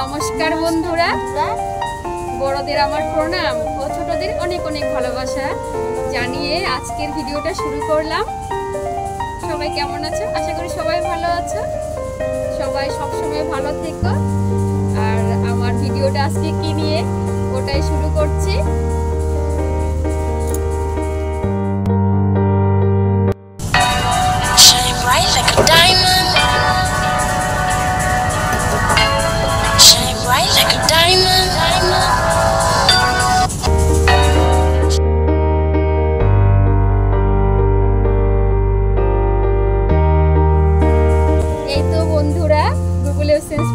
নমস্কার বন্ধুরা, বড়দের আমার প্রণাম ও ছোটদের অনেক অনেক ভালোবাসা জানিয়ে আজকের ভিডিওটা শুরু করলাম। সবাই কেমন আছো? আশা করি সবাই ভালো আছো। সবাই সবসময় ভালো থেকো। আর আমার ভিডিওটা আজকে কি নিয়ে ওটাই শুরু করছি।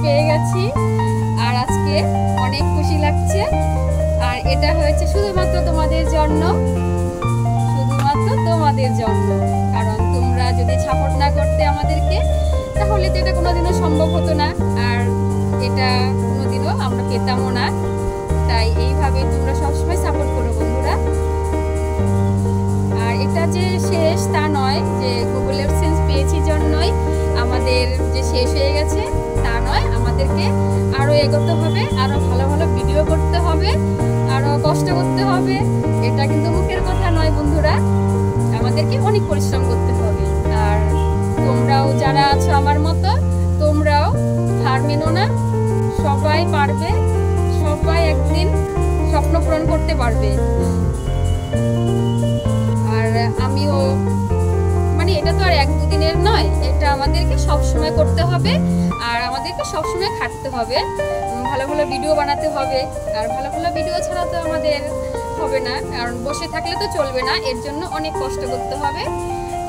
পেয়ে গেছি আর আজকে অনেক খুশি লাগছে। আর এটা হয়েছে শুধুমাত্র তোমাদের জন্য, কারণ তোমরা যদি সাপোর্ট না করতে আমাদেরকে তাহলে তো এটা কোনোদিনও সম্ভব হতো না, আর এটা কোনোদিনও আমরা পেতামও না। তাই এইভাবে তোমরা সবসময় সাপোর্ট করো বন্ধুরা। আর এটা যে শেষ তা নয়, যে গুগল অ্যাডসেন্স পেয়েছি জন্যই আমাদের যে শেষ হয়ে গেছে তা নয়। আমাদেরকে আরো এগোতে হবে, আরো ভালো ভালো ভিডিও করতে হবে, আরো কষ্ট করতে হবে। এটা কিন্তু মুখের কথা নয় বন্ধুরা, আমাদেরকে অনেক পরিশ্রম করতে হবে। আর তোমরাও যারা আছো আমার মতো, তোমরাও হার মেনো না। সবাই পারবে, সবাই একদিন স্বপ্ন পূরণ করতে পারবে। আর আমিও এটা তো আর এক দুদিনের নয়, এটা আমাদেরকে সবসময় করতে হবে আর আমাদেরকে সবসময় খাটতে হবে। ভালো ভালো ভিডিও বানাতে হবে, আর ভালো ভালো ভিডিও ছাড়া তো আমাদের হবে না, কারণ বসে থাকলে তো চলবে না। এর জন্য অনেক কষ্ট করতে হবে,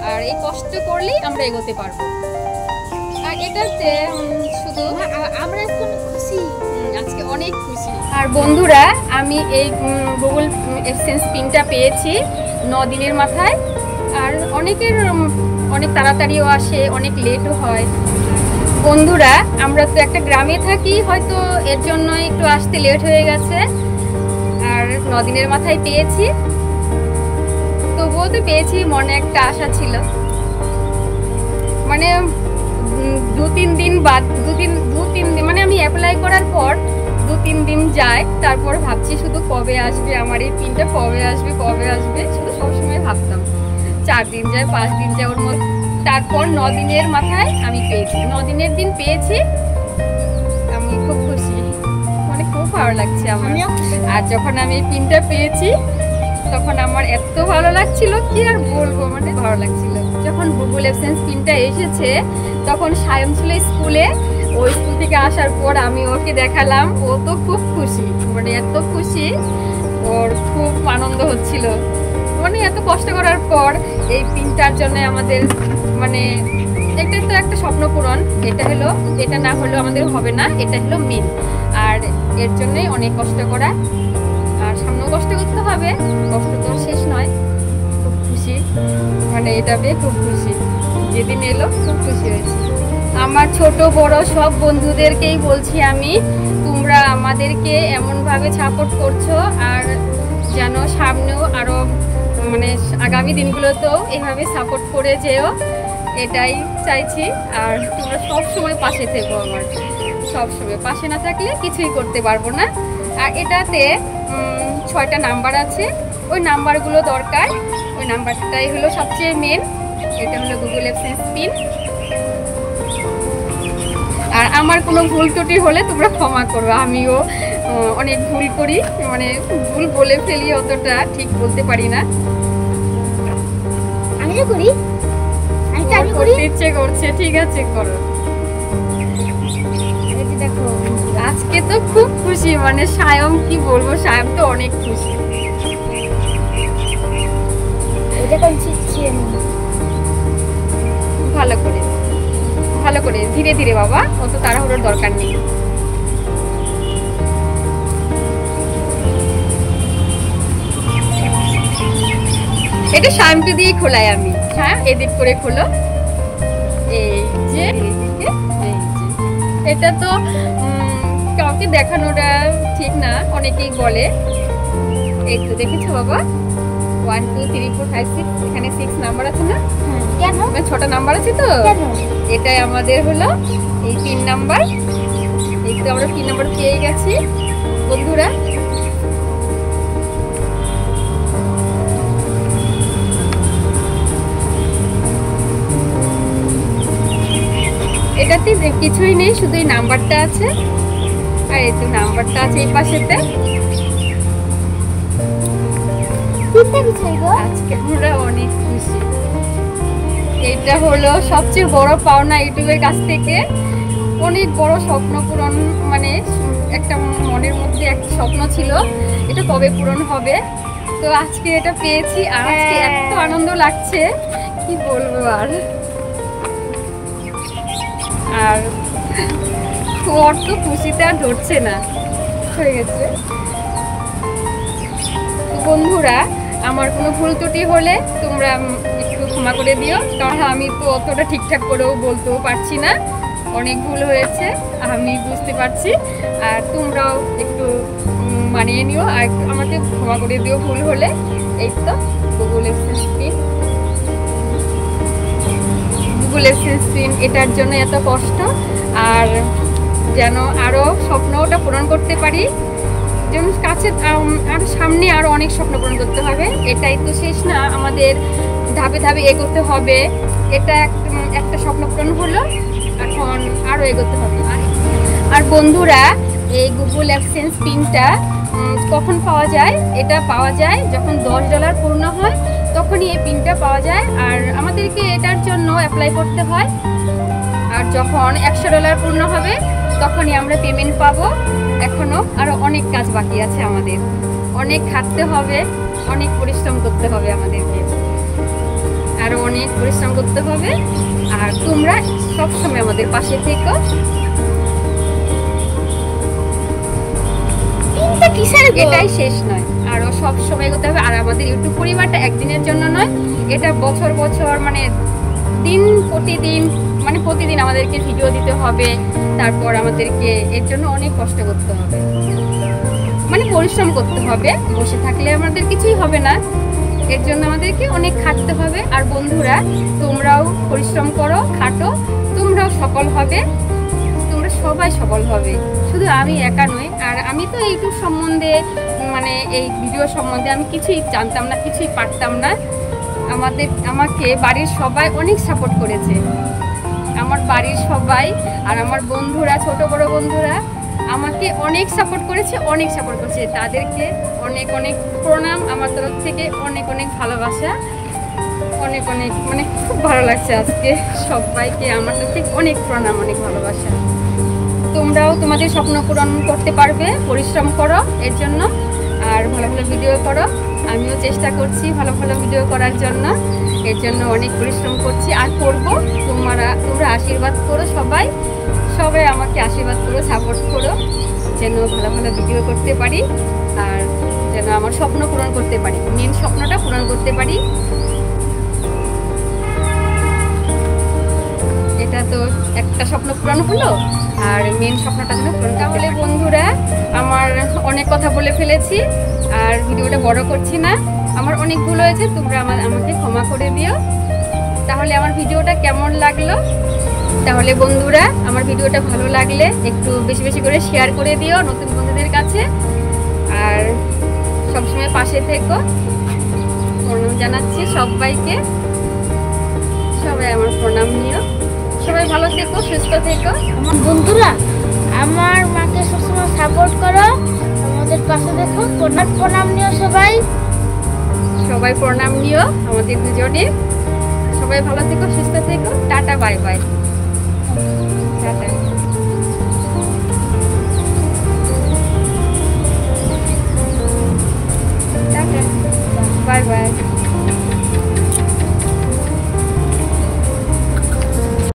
আর এই কষ্ট করলেই আমরা এগোতে পারবো। আর এটাতে শুধু আমরা খুশি, আজকে অনেক খুশি। আর বন্ধুরা, আমি এই গুগল অ্যাডসেন্স পিনটা পেয়েছি 9 দিনের মাথায়। আর অনেকের অনেক তাড়াতাড়িও আসে, অনেক লেটও হয়। বন্ধুরা, আমরা তো একটা গ্রামে থাকি, হয়তো এর জন্য একটু আসতে লেট হয়ে গেছে। আর 9 দিনের মাথায় পেয়েছি, তবুও তো পেয়েছি, মনে একটা আশা ছিল। 2-3 দিন বাদ, দু-তিন দিন আমি অ্যাপ্লাই করার পর 2-3 দিন যায়, তারপর ভাবছি শুধু কবে আসবে আমার এই পিনটা, কবে আসবে শুধু সবসময় ভাবতাম। 4 দিন যায়, 5 দিন যায়, ওর মধ্যে তারপর 9 দিনের মাথায় আমি পেয়েছি। 9 দিনের দিন পেয়েছি, আমি খুব খুশি, খুব ভালো লাগছে আমার। আর যখন আমি এই পিনটা পেয়েছি তখন আমার এত ভালো লাগছিল, কি আর বলবো, ভালো লাগছিল। যখন গুগল অ্যাডসেন্স পিনটা এসেছে তখন সায়ন ছিল স্কুলে। ওই স্কুল থেকে আসার পর আমি ওকে দেখালাম, ও তো খুব খুশি, এত খুশি, ওর খুব আনন্দ হচ্ছিল। এত কষ্ট করার পর এই পিনটার জন্য আমাদের এটা তো একটা স্বপ্ন পূরণ। এটা না হলেও আমাদের হবে না, এটা হলো মেন। আর এর জন্যই অনেক কষ্ট করা, আর সামনেও কষ্ট করতে হবে, কষ্ট তো শেষ নয়। খুব খুশি, এটা পেয়ে খুব খুশি। যেদিন এলো খুব খুশি হয়েছি। আমার ছোট বড় সব বন্ধুদেরকেই বলছি আমি, তোমরা আমাদেরকে এমনভাবে সাপোর্ট করছো, আর যেন সামনেও আরো আগামী দিনগুলোতেও এভাবে সাপোর্ট করে যেও, এটাই চাইছি। আর তোমরা সবসময় পাশে থেকো আমার, সবসময় পাশে না থাকলে কিছুই করতে পারবো না। আর এটাতে 6টা নাম্বার আছে, ওই নাম্বারগুলো দরকার। ওই নাম্বারটাই হলো সবচেয়ে মেন। এটা হলো গুগল অ্যাডসেন্স পিন। আর আমার কোনো ভুল ত্রুটি হলে তোমরা ক্ষমা করো, আমিও অনেক ভুল করি, ভুল বলে ফেলি, অতটা ঠিক বলতে পারি না। আমিও করি, আমি করতে ইচ্ছে করছে, ঠিক আছে করো। দেখো আজকে তো খুব খুশি, সায়ম কি বলবো, সায়ম তো অনেক খুশি। ভালো করে ধীরে ধীরে বাবা, অত তাড়াহুড়োর দরকার নেই। এটা শ্যাম্পু দিয়ে খোলাই আমি। হ্যাঁ, এদিক করে খোলো। এই যে এটা তো কাউকে দেখানোটা ঠিক না, অনেকেই বলে। এই তো দেখেছো বাবা, 1 2 3 4 5 6, এখানে 6 নাম্বার আছে না? কেন? 6টা নাম্বার আছে তো। এটাই আমাদের হলো এই 3 নাম্বার। এই তো তো আমরা পিন নাম্বার পেয়ে গেছি বন্ধুরা। এটাতে কিছুই নেই, শুধু এই নাম্বারটা আছে, আর এই তো নাম্বারটা আছে এই পাশেতে। আজকে আমরা অনেক খুশি। এটা হলো সবচেয়ে বড় পাওনা ইউটিউবের কাছ থেকে। অনেক বড় স্বপ্ন পূরণ, মানে একটা মনের মধ্যে একটা স্বপ্ন ছিল, এটা কবে পূরণ হবে। তো আজকে এটা পেয়েছি, আর আজকে এত আনন্দ লাগছে কি বলবো। আর ওর তো খুশিতে আর ধরছে না, হয়ে গেছে। বন্ধুরা, আমার কোনো ভুল ত্রুটি হলে তোমরা একটু ক্ষমা করে দিও, কারণ আমি তো অতটা ঠিকঠাক করেও বলতেও পারছি না। অনেক ভুল হয়েছে, আমি বুঝতে পারছি, আর তোমরাও একটু মানিয়ে নিও আর আমাকে ক্ষমা করে দিও ভুল হলে। এই তো Google access pin, Google access pin এটার জন্য এত কষ্ট, আর যেন আরও স্বপ্নটা পূরণ করতে পারি। যেমন কাছে আর সামনে আরও অনেক স্বপ্ন পূরণ করতে হবে, এটাই তো শেষ না, আমাদের ধাপে ধাপে এগোতে হবে। এটা একটা স্বপ্ন পূরণ হলো, এখন আরও এগোতে হবে। আর বন্ধুরা, এই গুগল অ্যাডসেন্স পিনটা কখন পাওয়া যায়? এটা পাওয়া যায় যখন $10 পূর্ণ হয়, তখনই এই পিনটা পাওয়া যায়। আর আমাদেরকে এটার জন্য অ্যাপ্লাই করতে হয়। আর যখন $100 পূর্ণ হবে, তখনই আমরা পেমেন্ট পাবো। এখনও আরও অনেক কাজ বাকি আছে আমাদের, অনেক খাটতে হবে, অনেক পরিশ্রম করতে হবে আমাদেরকে, আরও অনেক পরিশ্রম করতে হবে। আর তোমরা সবসময় আমাদের পাশে থেকো। এটাই শেষ নয়, আরও সব সময় করতে হবে। আর আমাদের ইউটিউব পরিবারটা একদিনের জন্য নয়, এটা বছর বছর, মানে দিন প্রতিদিন, মানে প্রতিদিন আমাদেরকে ভিডিও দিতে হবে। তারপর আমাদেরকে এর জন্য অনেক কষ্ট করতে হবে, মানে পরিশ্রম করতে হবে। বসে থাকলে আমাদের কিছুই হবে না, এর জন্য আমাদেরকে অনেক খাটতে হবে। আর বন্ধুরা, তোমরাও পরিশ্রম করো, খাটো, তোমরাও সফল হবে, তোমরা সবাই সফল হবে, শুধু আমি একা নই। আর আমি তো ইউটিউব সম্বন্ধে, মানে এই ভিডিও সম্বন্ধে আমি কিছুই জানতাম না, কিছুই পারতাম না। আমাকে বাড়ির সবাই অনেক সাপোর্ট করেছে, আমার বাড়ির সবাই আর আমার বন্ধুরা, ছোট বড় বন্ধুরা আমাকে অনেক সাপোর্ট করেছে, অনেক সাপোর্ট করছে। তাদেরকে অনেক অনেক প্রণাম আমার তরফ থেকে, অনেক অনেক ভালোবাসা, অনেক অনেক, মানে খুব ভালো লাগছে আজকে। সবাইকে আমার তরফ থেকে অনেক প্রণাম, অনেক ভালোবাসা। তোমরাও তোমাদের স্বপ্ন পূরণ করতে পারবে, পরিশ্রম করো এর জন্য, আর ভালো ভালো ভিডিও করো। আমিও চেষ্টা করছি ভালো ভালো ভিডিও করার জন্য, এর জন্য অনেক পরিশ্রম করছি আর করবো। তোমরা আশীর্বাদ করো, সবাই আমাকে আশীর্বাদ করো, সাপোর্ট করো, যেন ভালো ভালো ভিডিও করতে পারি, আর যেন আমার স্বপ্ন পূরণ করতে পারি, মেন স্বপ্নটা পূরণ করতে পারি। এটা তো একটা স্বপ্ন পূরণ হলো, আর মেন স্বপ্নটা যেন পূরণ। তাহলে বন্ধুরা, আমার অনেক কথা বলে ফেলেছি, আর ভিডিওটা বড় করছি না। আমার অনেক ভুল হয়েছে, তোমরা আমাকে ক্ষমা করে দিও। তাহলে আমার ভিডিওটা কেমন লাগলো? তাহলে বন্ধুরা, আমার ভিডিওটা ভালো লাগলে একটু বেশি বেশি করে শেয়ার করে দিও নতুন বন্ধুদের কাছে, আর সবসময় পাশে থেকো। প্রণাম জানাচ্ছি সবাইকে, সবাই আমার প্রণাম নিও। সবাই ভালো থেকো, সুস্থ থেকো। আমার বন্ধুরা, আমার মাকে সবসময় সাপোর্ট করো, আমাদের পাশে দেখো, প্রণাম নিও সবাই। সবাই প্রণাম নিও আমাদের দুজনে। সবাই ভালো থেকো, সুস্থ থেকো। Tata, bye bye. Tata, tata, bye bye.